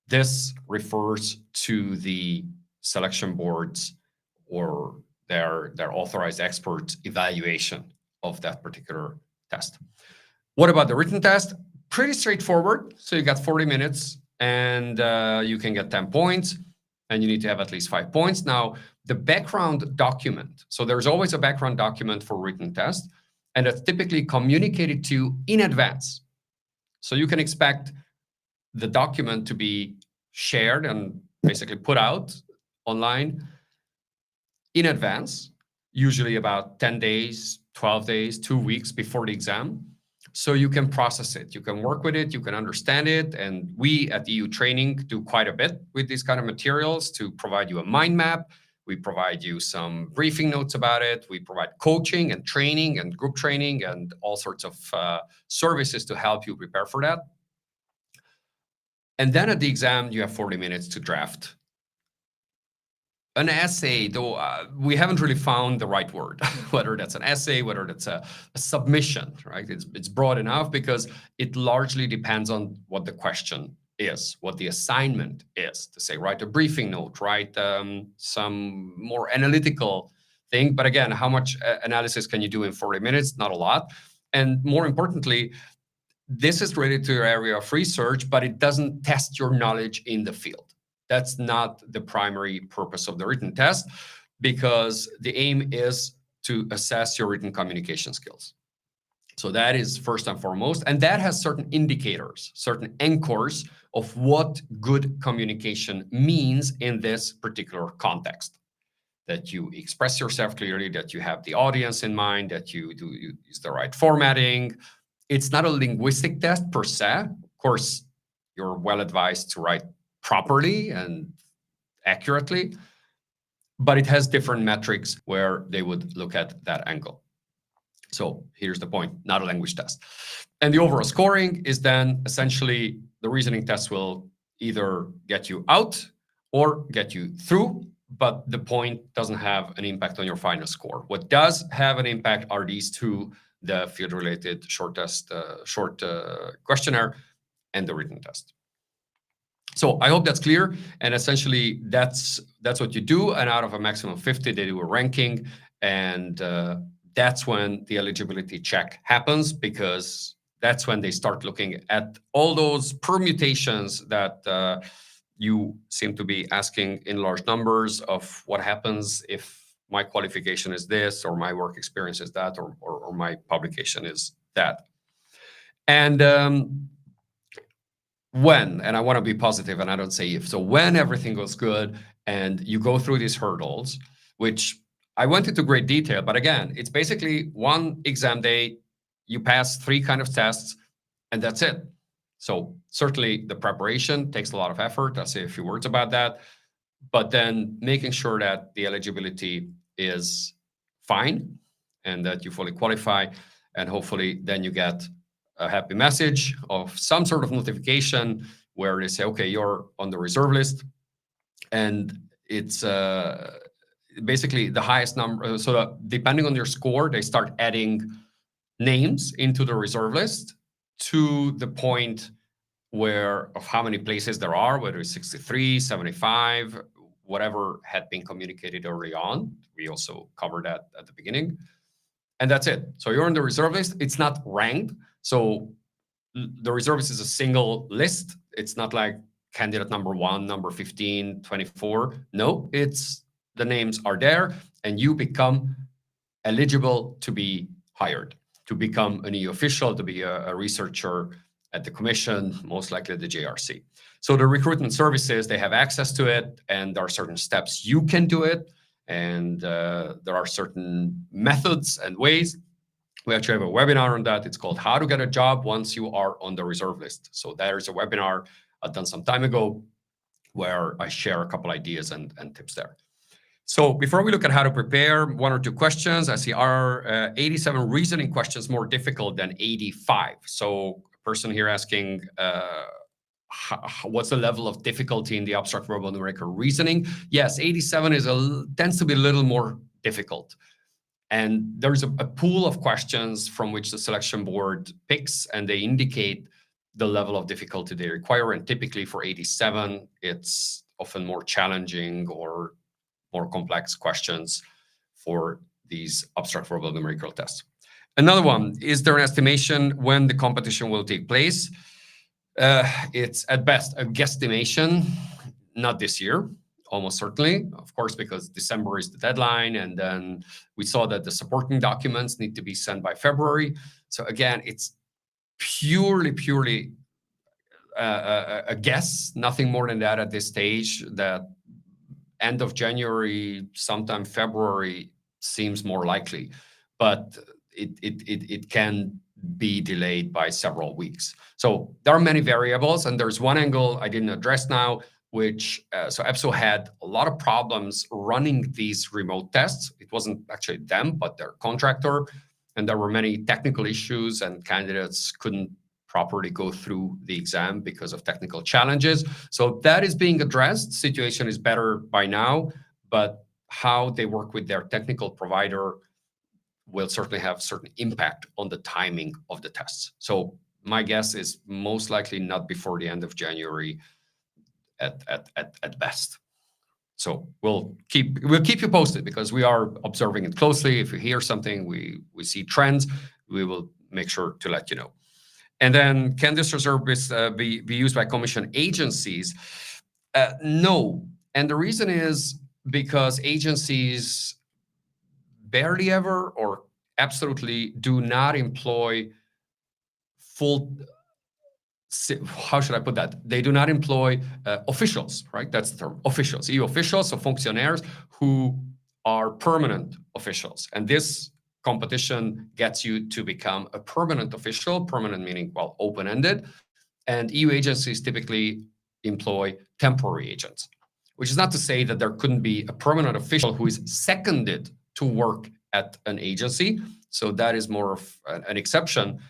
This refers to the selection boards or their authorized experts' evaluation of that particular test. What about the written test? Pretty straightforward. So you got 40 minutes and you can get 10 points and you need to have at least 5 points. Now, the background document. So there's always a background document for written test, and that's typically communicated to you in advance. So you can expect the document to be shared and basically put out online in advance, usually about 10 days, 12 days, 2 weeks before the exam. So you can process it, you can work with it, you can understand it. And we at EU Training do quite a bit with these kind of materials to provide you a mind map. We provide you some briefing notes about it. We provide coaching and training and group training and all sorts of services to help you prepare for that. And then at the exam, you have 40 minutes to draft an essay, though we haven't really found the right word, whether that's an essay, whether that's a submission, right? It's broad enough because it largely depends on what the question is, what the assignment is, to say, write a briefing note, write some more analytical thing. But again, how much analysis can you do in 40 minutes? Not a lot. And more importantly, this is related to your area of research, but it doesn't test your knowledge in the field. That's not the primary purpose of the written test, because the aim is to assess your written communication skills. So that is first and foremost, and that has certain indicators, certain anchors of what good communication means in this particular context. That you express yourself clearly, that you have the audience in mind, that you use the right formatting. It's not a linguistic test per se. Of course, you're well advised to write properly and accurately, but it has different metrics where they would look at that angle. So here's the point, not a language test. And the overall scoring is then essentially the reasoning test will either get you out or get you through, but the point doesn't have an impact on your final score. What does have an impact are these two, the field-related short questionnaire and the written test. So I hope that's clear. And essentially, that's what you do. And out of a maximum of 50, they do a ranking. And that's when the eligibility check happens, because that's when they start looking at all those permutations that you seem to be asking in large numbers of what happens if my qualification is this, or my work experience is that, or my publication is that. And when, and I want to be positive and I don't say if, so when everything goes good and you go through these hurdles, which I went into great detail, but again, it's basically one exam day, you pass 3 kind of tests, and that's it. So certainly the preparation takes a lot of effort. I'll say a few words about that, but then making sure that the eligibility is fine and that you fully qualify, and hopefully then you get a happy message of some sort of notification where they say, okay, you're on the reserve list. And it's basically the highest number. So depending on your score, they start adding names into the reserve list to the point where of how many places there are, whether it's 63, 75, whatever had been communicated early on. We also covered that at the beginning. And that's it. So you're on the reserve list. It's not ranked. So the reserve list is a single list. It's not like candidate number 1, number 15, 24. No, it's the names are there and you become eligible to be hired, to become an EU official, to be a researcher at the commission, most likely the JRC. So the recruitment services, they have access to it, and there are certain steps you can do it. And there are certain methods and ways. We actually have a webinar on that. It's called How to Get a Job Once You Are on the Reserve List. So there's a webinar I've done some time ago where I share a couple ideas and tips there. So before we look at how to prepare, 1 or 2 questions. I see are 87 reasoning questions more difficult than 85. So a person here asking, what's the level of difficulty in the abstract verbal numerical reasoning? Yes, 87 tends to be a little more difficult. And there's a pool of questions from which the selection board picks, and they indicate the level of difficulty they require. And typically for 87, it's often more challenging or more complex questions for these abstract verbal numerical tests. Another one, is there an estimation when the competition will take place? It's at best a guesstimation, not this year, almost certainly, of course, because December is the deadline. And then we saw that the supporting documents need to be sent by February. So again, it's purely a guess, nothing more than that at this stage. That end of January, sometime February seems more likely, but it can be delayed by several weeks. So there are many variables, and there's one angle I didn't address now, which so EPSO had a lot of problems running these remote tests. It wasn't actually them, but their contractor, and there were many technical issues, and candidates couldn't properly go through the exam because of technical challenges. So that is being addressed. Situation is better by now, but how they work with their technical provider will certainly have certain impact on the timing of the tests. So my guess is most likely not before the end of January at best. So we'll keep you posted, because we are observing it closely. If we hear something, we see trends, we will make sure to let you know. And then, can this reserve be used by commission agencies? No. And the reason is because agencies barely ever or absolutely do not employ full, how should I put that? They do not employ officials, right? That's the term, officials, EU officials, so fonctionnaires who are permanent officials. And this competition gets you to become a permanent official, permanent meaning, well, open-ended. And EU agencies typically employ temporary agents, which is not to say that there couldn't be a permanent official who is seconded to work at an agency. So that is more of an exception.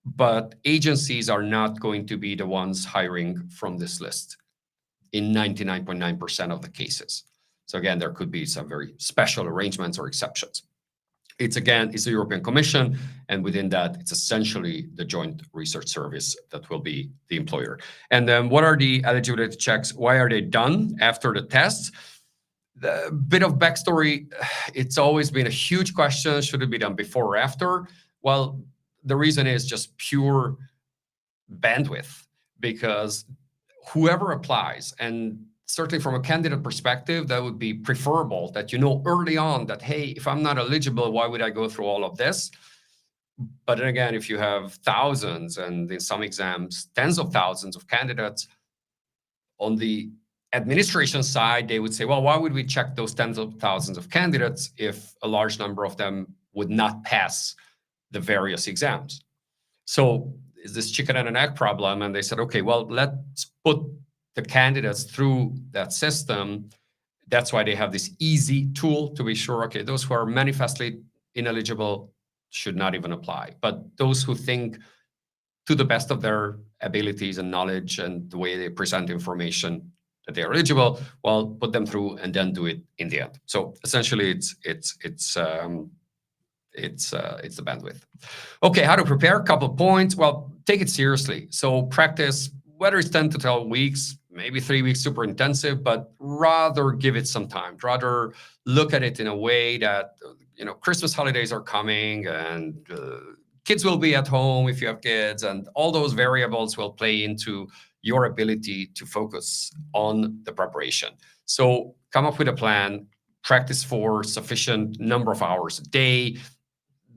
But agencies are not going to be the ones hiring from this list in 99.9% of the cases. So again, there could be some very special arrangements or exceptions. It's the European Commission, and within that, it's essentially the Joint Research Service that will be the employer. And then, what are the eligibility checks? Why are they done after the tests? The bit of backstory, it's always been a huge question. Should it be done before or after? Well, the reason is just pure bandwidth, because whoever applies, and certainly from a candidate perspective, that would be preferable that you know early on that, hey, if I'm not eligible, why would I go through all of this? But then again, if you have thousands, and in some exams, tens of thousands of candidates, on the administration side, they would say, well, why would we check those tens of thousands of candidates if a large number of them would not pass the various exams? So is this chicken and an egg problem? And they said, okay, well, let's put the candidates through that system. That's why they have this easy tool to be sure, okay, those who are manifestly ineligible should not even apply. But those who think to the best of their abilities and knowledge and the way they present information that they are eligible, well, put them through and then do it in the end. So essentially, it's the bandwidth. Okay, how to prepare? A couple of points. Well, take it seriously. So practice, whether it's 10 to 12 weeks, maybe 3 weeks, super intensive, but rather give it some time. Rather look at it in a way that, Christmas holidays are coming, and kids will be at home if you have kids, and all those variables will play into your ability to focus on the preparation. So come up with a plan, practice for sufficient number of hours a day.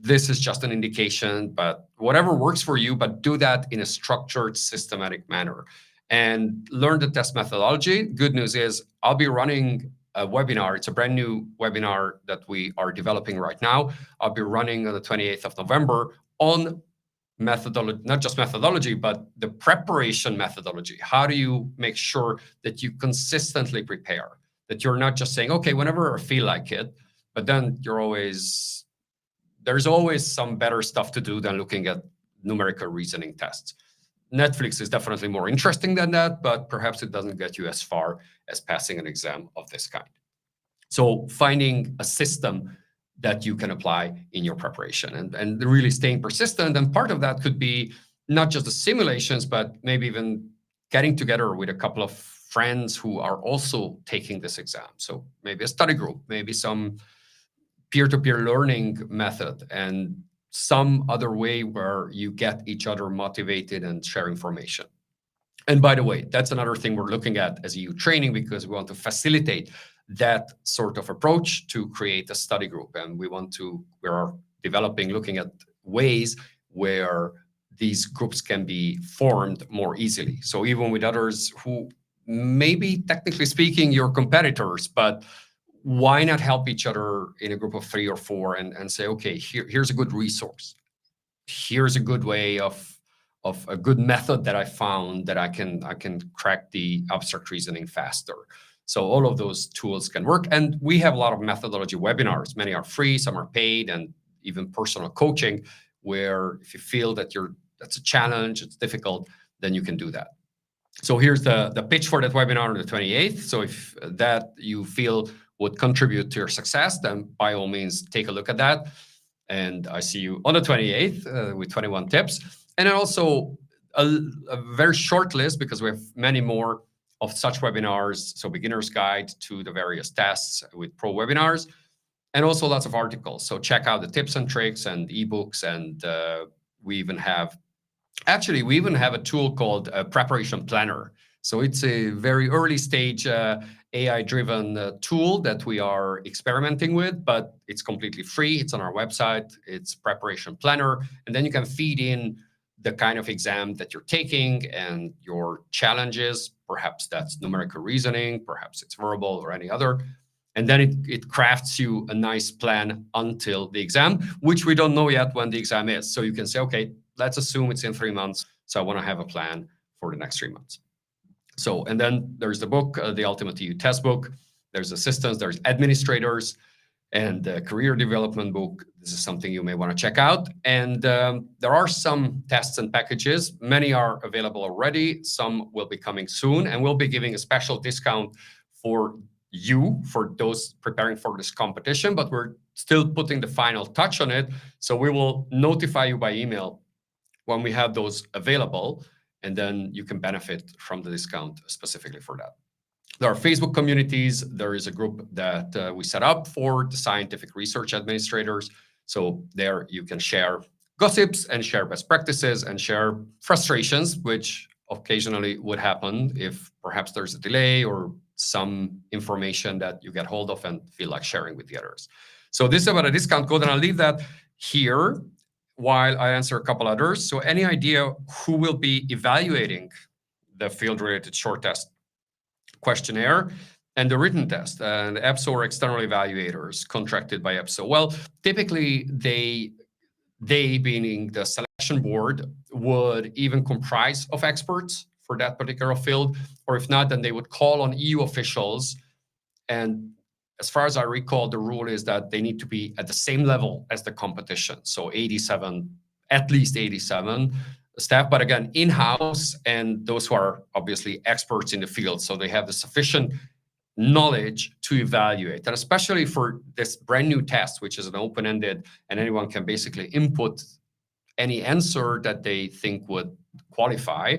This is just an indication, but whatever works for you, but do that in a structured, systematic manner. And learn the test methodology. Good news is I'll be running a webinar. It's a brand new webinar that we are developing right now. I'll be running on the 28th of November on methodology, not just methodology, but the preparation methodology. How do you make sure that you consistently prepare? That you're not just saying, okay, whenever I feel like it, but then there's always some better stuff to do than looking at numerical reasoning tests. Netflix is definitely more interesting than that, but perhaps it doesn't get you as far as passing an exam of this kind. So finding a system that you can apply in your preparation and really staying persistent. And part of that could be not just the simulations, but maybe even getting together with a couple of friends who are also taking this exam. So maybe a study group, maybe some peer-to-peer learning method, and some other way where you get each other motivated and share information. And by the way, that's another thing we're looking at as EU training, because we want to facilitate that sort of approach to create a study group. And we're developing, looking at ways where these groups can be formed more easily. So even with others who maybe technically speaking, your competitors, but why not help each other in a group of 3 or 4 and say, okay, here's a good resource. Here's a good way of a good method that I found that I can crack the abstract reasoning faster. So all of those tools can work. And we have a lot of methodology webinars. Many are free, some are paid, and even personal coaching, where if you feel that that's a challenge, it's difficult, then you can do that. So here's the pitch for that webinar on the 28th. So if that you feel would contribute to your success, then by all means, take a look at that. And I see you on the 28th with 21 tips. And then also a very short list, because we have many more of such webinars. So beginner's guide to the various tests with pro webinars, and also lots of articles. So check out the tips and tricks and ebooks. And we even have a tool called a preparation planner. So it's a very early stage AI-driven tool that we are experimenting with, but it's completely free. It's on our website. It's preparation planner. And then you can feed in the kind of exam that you're taking and your challenges. Perhaps that's numerical reasoning, perhaps it's verbal or any other. And then it crafts you a nice plan until the exam, which we don't know yet when the exam is. So you can say, okay, let's assume it's in 3 months. So I want to have a plan for the next 3 months. So, and then there's the book, the Ultimate EU Test Book. There's assistants, there's administrators, and the career development book. This is something you may want to check out. And there are some tests and packages. Many are available already. Some will be coming soon, and we'll be giving a special discount for you, for those preparing for this competition, but we're still putting the final touch on it. So we will notify you by email when we have those available, and then you can benefit from the discount specifically for that. There are Facebook communities. There is a group that we set up for the scientific research administrators. So there you can share gossips and share best practices and share frustrations, which occasionally would happen if perhaps there's a delay or some information that you get hold of and feel like sharing with the others. So this is about a discount code, and I'll leave that here while I answer a couple others. So any idea who will be evaluating the field-related short test questionnaire and the written test, and EPSO or external evaluators contracted by EPSO? Well, typically they being the selection board would even comprise of experts for that particular field, or if not, then they would call on EU officials. And as far as I recall, the rule is that they need to be at the same level as the competition. So AD7, at least AD7 staff, but again, in-house, and those who are obviously experts in the field. So they have the sufficient knowledge to evaluate. And especially for this brand new test, which is an open-ended, and anyone can basically input any answer that they think would qualify.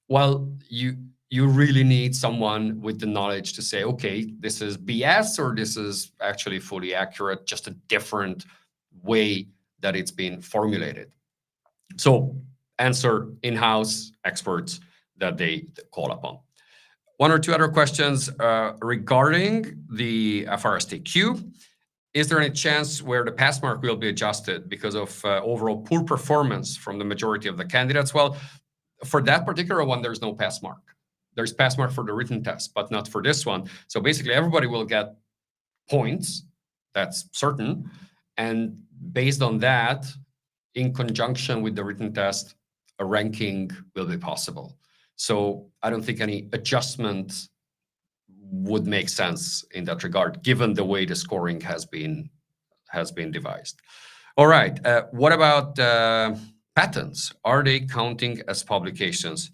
Well, you really need someone with the knowledge to say, okay, this is BS, or this is actually fully accurate, just a different way that it's been formulated. So answer in-house experts that they call upon. One or two other questions regarding the FRSTQ. Is there any chance where the pass mark will be adjusted because of overall poor performance from the majority of the candidates? Well, for that particular one, there's no pass mark. There's pass mark for the written test, but not for this one. So basically, everybody will get points. That's certain. And based on that, in conjunction with the written test, a ranking will be possible. So I don't think any adjustment would make sense in that regard, given the way the scoring has been devised. All right. What about patents? Are they counting as publications?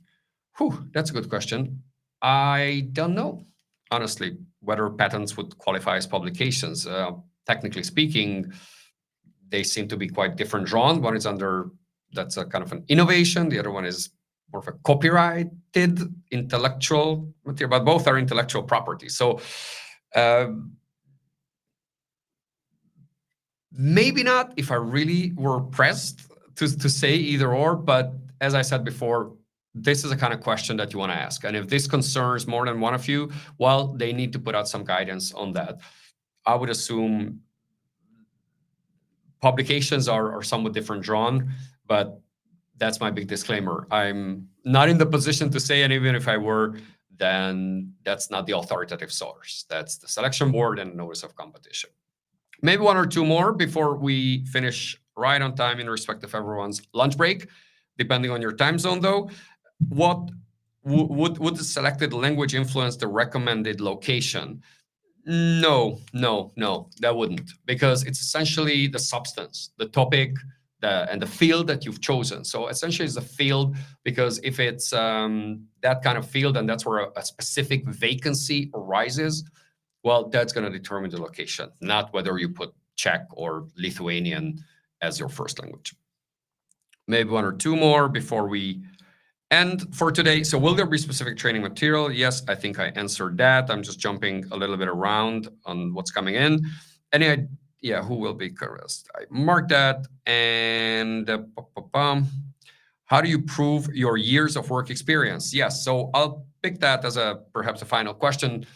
Whew, that's a good question. I don't know, honestly, whether patents would qualify as publications. Technically speaking, they seem to be quite different drawn. One is under, that's a kind of an innovation. The other one is more of a copyrighted intellectual material, but both are intellectual property. So maybe not if I really were pressed to say either or, but as I said before, this is a kind of question that you want to ask. And if this concerns more than one of you, well, they need to put out some guidance on that. I would assume publications are somewhat different drawn, but that's my big disclaimer. I'm not in the position to say, and even if I were, then that's not the authoritative source. That's the selection board and notice of competition. Maybe one or two more before we finish right on time in respect of everyone's lunch break, depending on your time zone though. What would the selected language influence the recommended location? No, that wouldn't, because it's essentially the substance, the topic, and the field that you've chosen. So essentially it's a field, because if it's that kind of field and that's where a specific vacancy arises, well, that's going to determine the location, not whether you put Czech or Lithuanian as your first language. Maybe one or two more before we And for today, so will there be specific training material? Yes, I think I answered that. I'm just jumping a little bit around on what's coming in. Any idea who will be correct? I marked that. And how do you prove your years of work experience? Yes, so I'll pick that as perhaps a final question.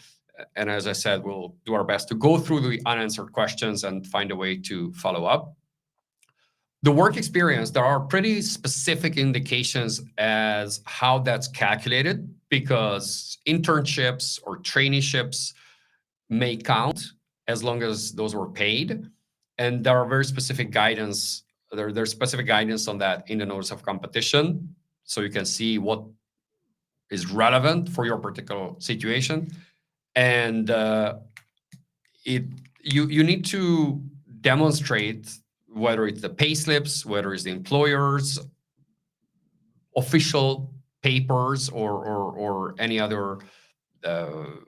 And as I said, we'll do our best to go through the unanswered questions and find a way to follow up. The work experience, there are pretty specific indications as how that's calculated, because internships or traineeships may count as long as those were paid. And there are very specific guidance. There's specific guidance on that in the notice of competition. So you can see what is relevant for your particular situation. And you need to demonstrate whether it's the pay slips, whether it's the employer's official papers or any other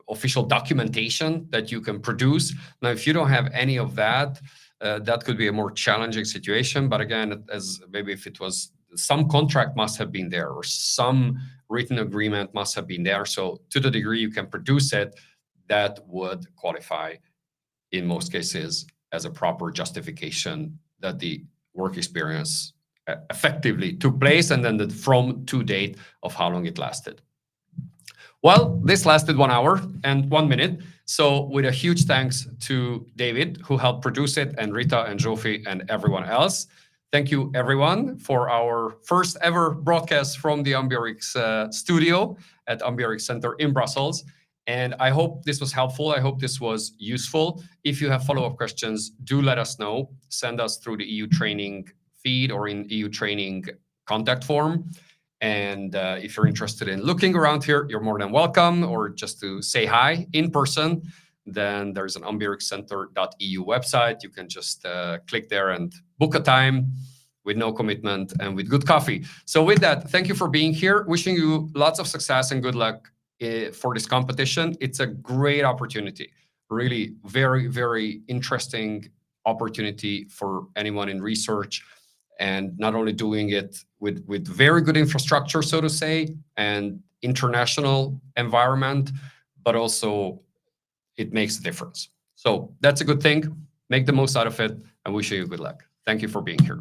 official documentation that you can produce. Now, if you don't have any of that, that could be a more challenging situation. But again, as maybe if it was some contract must have been there or some written agreement must have been there. So to the degree you can produce it, that would qualify in most cases as a proper justification that the work experience effectively took place, and then the from to date of how long it lasted. Well, this lasted 1 hour and 1 minute. So with a huge thanks to David, who helped produce it, and Rita and Jofi and everyone else. Thank you, everyone, for our first ever broadcast from the Ambiorix studio at Ambiorix Center in Brussels. And I hope this was helpful. I hope this was useful. If you have follow-up questions, do let us know. Send us through the EU training feed or in EU training contact form. And if you're interested in looking around here, you're more than welcome, or just to say hi in person, then there's an ambiorixcenter.eu website. You can just click there and book a time with no commitment and with good coffee. So with that, thank you for being here. Wishing you lots of success and good luck for this competition. It's a great opportunity, really very, very interesting opportunity for anyone in research, and not only doing it with very good infrastructure, so to say, and international environment, but also it makes a difference. So that's a good thing. Make the most out of it, and wish you good luck. Thank you for being here.